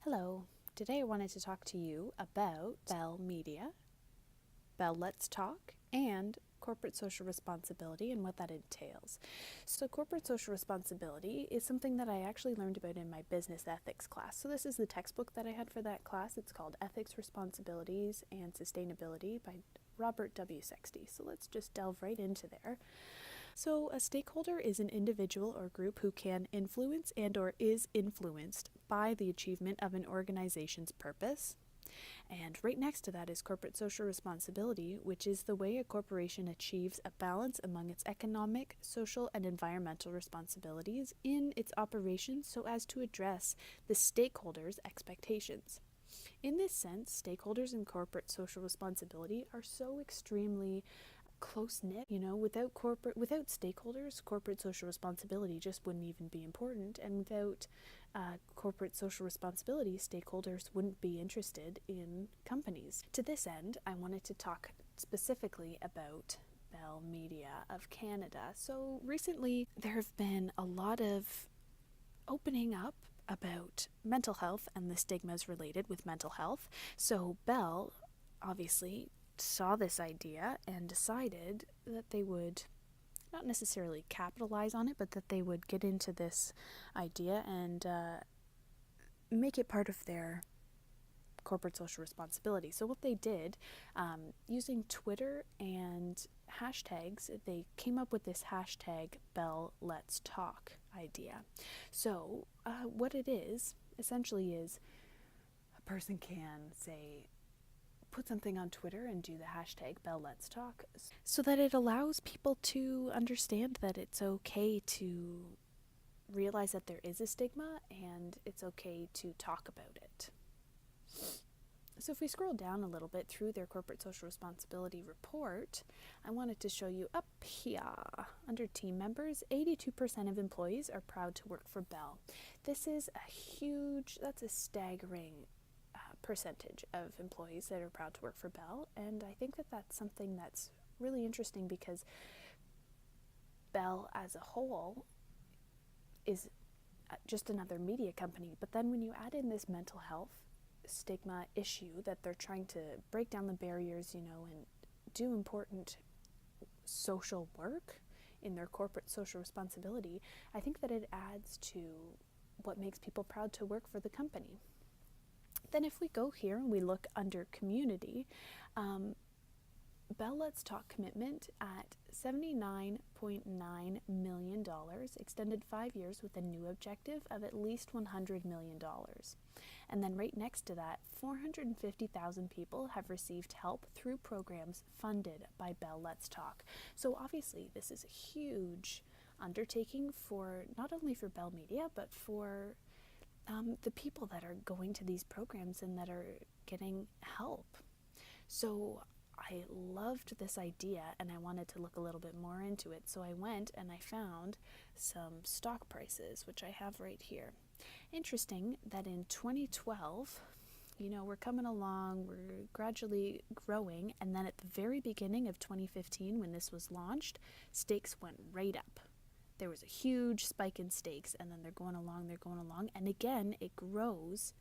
Hello, today I wanted to talk to you about Bell Media, Bell Let's Talk, and corporate social responsibility and what that entails. So corporate social responsibility is something that I actually learned about in my business ethics class. So this is the textbook that I had for that class. It's called Ethics, Responsibilities, and Sustainability by Robert W. Sexty. So let's just delve right into there. So a stakeholder is an individual or group who can influence and or is influenced by the achievement of an organization's purpose. And right next to that is corporate social responsibility, which is the way a corporation achieves a balance among its economic, social, and environmental responsibilities in its operations so as to address the stakeholders' expectations. In this sense, stakeholders in corporate social responsibility are so extremely close-knit. Without stakeholders, corporate social responsibility just wouldn't even be important, and without corporate social responsibility, stakeholders wouldn't be interested in companies. To this end, I wanted to talk specifically about Bell Media of Canada. So recently there have been a lot of opening up about mental health and the stigmas related with mental health. So Bell obviously saw this idea and decided that they would not necessarily capitalize on it, but that they would get into this idea and make it part of their corporate social responsibility. So what they did, using Twitter and hashtags, they came up with this hashtag Bell Let's Talk idea. So what it is essentially is a person can say, put something on Twitter and do the hashtag Bell Let's Talk, so that it allows people to understand that it's okay to realize that there is a stigma and it's okay to talk about it. So if we scroll down a little bit through their corporate social responsibility report, I wanted to show you up here under team members, 82% of employees are proud to work for Bell. This is that's a staggering percentage of employees that are proud to work for Bell, and I think that that's something that's really interesting because Bell as a whole is just another media company, but then when you add in this mental health stigma issue that they're trying to break down the barriers, and do important social work in their corporate social responsibility, I think that it adds to what makes people proud to work for the company. Then if we go here and we look under community, Bell Let's Talk commitment at $79.9 million, extended 5 years with a new objective of at least $100 million. And then right next to that, 450,000 people have received help through programs funded by Bell Let's Talk. So obviously this is a huge undertaking for not only for Bell Media, but for the people that are going to these programs and that are getting help. So I loved this idea and I wanted to look a little bit more into it. So I went and I found some stock prices, which I have right here. Interesting that in 2012, we're coming along, we're gradually growing, and then at the very beginning of 2015, when this was launched, stakes went right up. There was a huge spike in stakes, and then they're going along, and again, it grows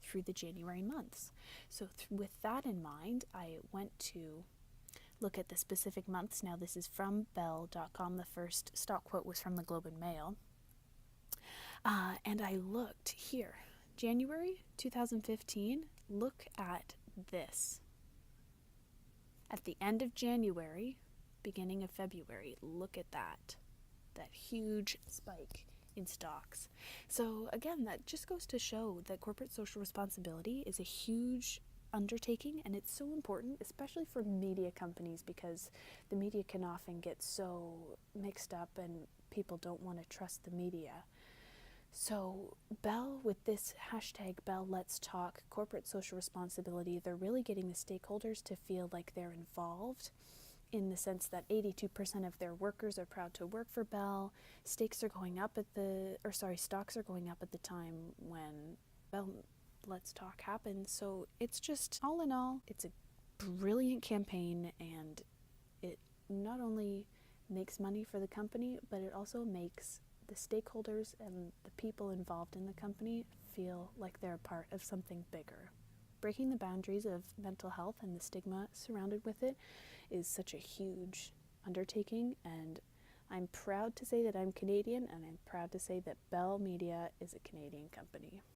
through the January months. So with that in mind, I went to look at the specific months. Now this is from Bell.com. The first stock quote was from the Globe and Mail. And I looked here, January 2015, look at this. At the end of January, beginning of February, look at that huge spike in stocks. So again, that just goes to show that corporate social responsibility is a huge undertaking, and it's so important, especially for media companies, because the media can often get so mixed up and people don't want to trust the media. So Bell, with this hashtag Bell Let's Talk corporate social responsibility, they're really getting the stakeholders to feel like they're involved, in the sense that 82% of their workers are proud to work for Bell. Stocks are going up at the time when Bell Let's Talk happened. So it's just, all in all, it's a brilliant campaign, and it not only makes money for the company, but it also makes the stakeholders and the people involved in the company feel like they're a part of something bigger. Breaking the boundaries of mental health and the stigma surrounded with it is such a huge undertaking, and I'm proud to say that I'm Canadian, and I'm proud to say that Bell Media is a Canadian company.